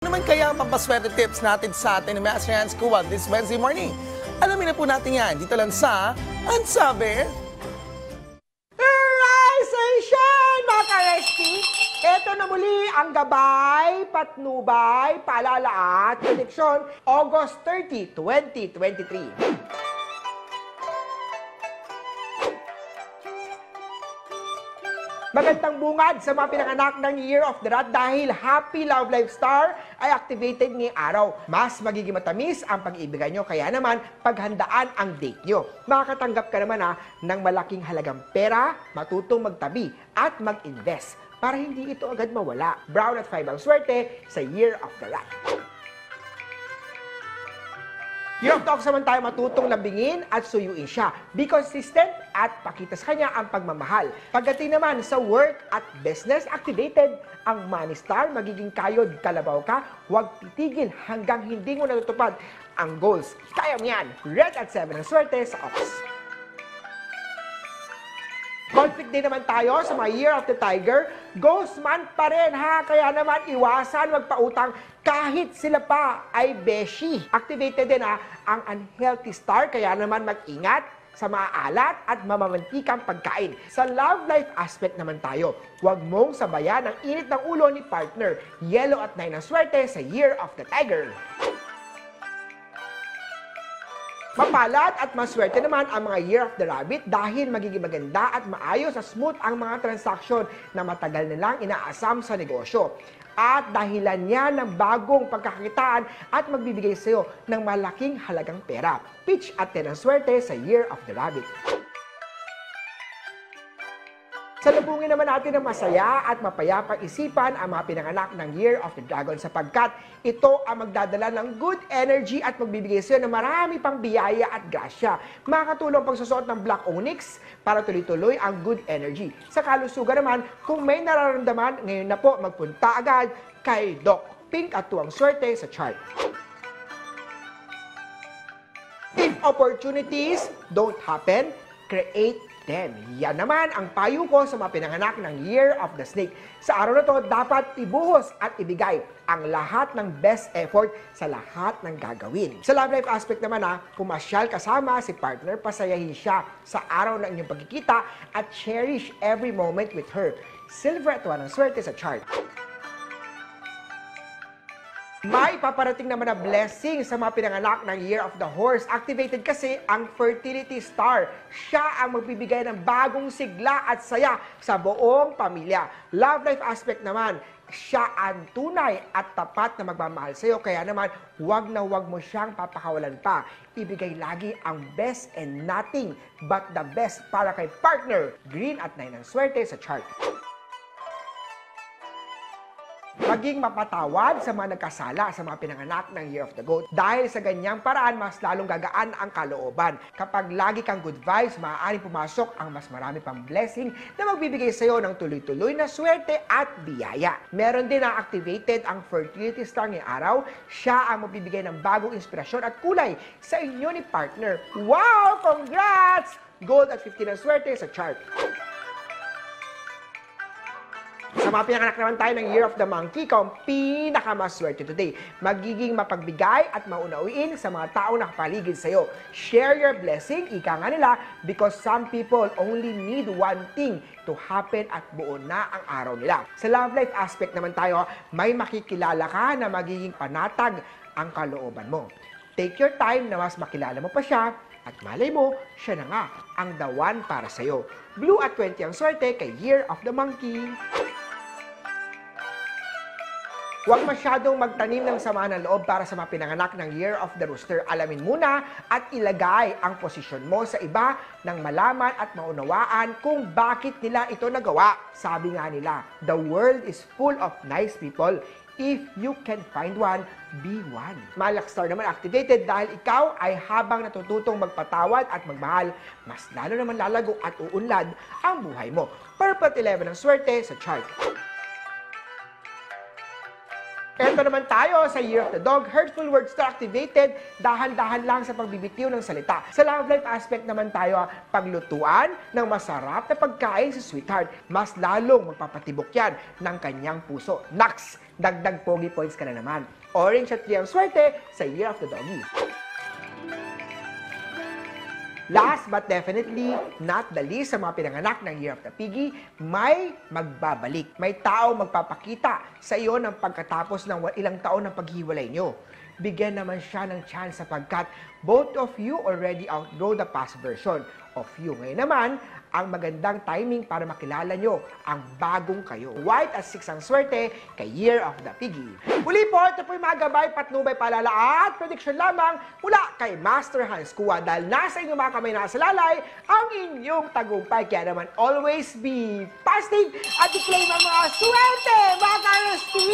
Naman kaya ang pampaswerte tips natin sa atin ni Master Hans Kuwa this Wednesday morning? Alamin na po natin yan dito lang sa Ansabi. Rise and shine, mga ka-rescue! Ito na muli ang gabay, patnubay, paalala at prediksyon August 30, 2023. Magandang bungad sa mga pinanganak ng Year of the Rat dahil Happy Love Life Star ay activated ngayong araw. Mas magiging matamis ang pag-ibigan nyo, kaya naman paghandaan ang date nyo. Makakatanggap ka naman ng malaking halagang pera, matutong magtabi at mag-invest para hindi ito agad mawala. Brown at 5 ang swerte sa Year of the Rat. Year of the Ox naman tayo matutong lambingin at suyuin siya. Be consistent at pakita sa kanya ang pagmamahal. Pagdating naman sa work at business, activated ang Money Star. Magiging kayod, kalabaw ka. Huwag titigil hanggang hindi mo natutupad ang goals. Kaya mo yan. Red at 7 ang swerte sa Ox. Conflict din naman tayo sa mga Year of the Tiger. Ghost month pa rin ha, kaya naman iwasan magpautang kahit sila pa ay beshi. Activated din ang unhealthy star, kaya naman mag-ingat sa maalat at mamamantikang pagkain. Sa love life aspect naman tayo, huwag mong sabayan ang init ng ulo ni partner. Yellow at 9 ang swerte sa Year of the Tiger. Mapalad at maswerte naman ang mga Year of the Rabbit dahil magiging maganda at maayos at smooth ang mga transaksyon na matagal nilang inaasam sa negosyo. At dahilan yan ng bagong pagkakakitaan at magbibigay sa iyo ng malaking halagang pera. Pitch at 10 ang swerte sa Year of the Rabbit. Salubungin naman natin ng masaya at mapayapang isipan ang mga pinanganak ng Year of the Dragon sapagkat ito ang magdadala ng good energy at magbibigay sa iyo ng marami pang biyaya at grasya. Makakatulong pagsusuot ng Black Onyx para tuloy-tuloy ang good energy. Sa kalusugan naman, kung may nararamdaman, ngayon na po magpunta agad kay Doc. Pink at 2 ang swerte sa chart. If opportunities don't happen, create them. Yan naman ang payo ko sa mga pinanganak ng Year of the Snake. Sa araw na to, dapat ibuhos at ibigay ang lahat ng best effort sa lahat ng gagawin. Sa love life aspect naman pumasyal kasama si partner, pasayahin siya sa araw ng inyong pagkikita at cherish every moment with her. Silver at 1 ang swerte sa chart. May paparating naman na blessing sa mga pinanganak ng Year of the Horse. Activated kasi ang Fertility Star. Siya ang magbibigay ng bagong sigla at saya sa buong pamilya. Love life aspect naman, siya ang tunay at tapat na magmamahal sa iyo. Kaya naman, huwag na huwag mo siyang papakawalan pa. Ibigay lagi ang best and nothing but the best para kay partner. Green at 9 ang swerte sa chart. Maging mapatawad sa mga nagkasala sa mga pinanganak ng Year of the Goat. Dahil sa ganyang paraan, mas lalong gagaan ang kalooban. Kapag lagi kang good vibes, maaaring pumasok ang mas marami pang blessing na magbibigay sa iyo ng tuloy-tuloy na swerte at biyaya. Meron din ang activated ang Fertility Star ngayong araw. Siya ang magbibigay ng bagong inspirasyon at kulay sa inyo ni partner. Wow! Congrats! Gold at 15 ang swerte sa chart. Sa mga pinanganak naman tayo ng Year of the Monkey, ikaw ang pinakamaswerte today. Magiging mapagbigay at maunawin sa mga taong nakapaligid sa iyo. Share your blessing, ika nga nila, because some people only need one thing to happen at buo na ang araw nila. Sa love life aspect naman tayo, may makikilala ka na magiging panatag ang kalooban mo. Take your time na mas makilala mo pa siya at malay mo, siya na nga ang the one para sa iyo. Blue at 20 ang swerte kay Year of the Monkey. Huwag masyadong magtanim ng sama ng loob para sa mga pinanganak ng Year of the Rooster. Alamin muna at ilagay ang posisyon mo sa iba nang malaman at maunawaan kung bakit nila ito nagawa. Sabi nga nila, the world is full of nice people. If you can find one, be one. Malak Star naman activated dahil ikaw ay habang natututong magpatawad at magmahal, mas lalo naman lalago at uunlad ang buhay mo. Purple 11 ang swerte sa chart. Eto naman tayo sa Year of the Dog. Hurtful words to activated. Dahan-dahan lang sa pagbibitiw ng salita. Sa love life aspect naman tayo, paglutuan ng masarap na pagkain sa sweetheart. Mas lalong magpapatibok yan ng kanyang puso. Naks! Dagdag pogi points ka na naman. Orange at 3 ang swerte sa Year of the Doggy. Last but definitely not the least, sa mga pinanganak ng Year of the Piggy, may magbabalik. May tao magpapakita sa iyo ng pagkatapos ng ilang taon ng paghiwalay nyo. Bigyan naman siya ng chance sapagkat both of you already outgrow the past version of you. Ngayon naman, ang magandang timing para makilala nyo ang bagong kayo. White at 6 ang swerte kay Year of the Piggy. Muli po, ito po yung mga gabay, patnubay, paalala at prediction lamang mula kay Master Hans Kua. Dahil nasa inyong mga kamay nakasalalay ang inyong tagumpay. Kaya naman always be positive at i-claim ang mga swerte, mga Carlos TV!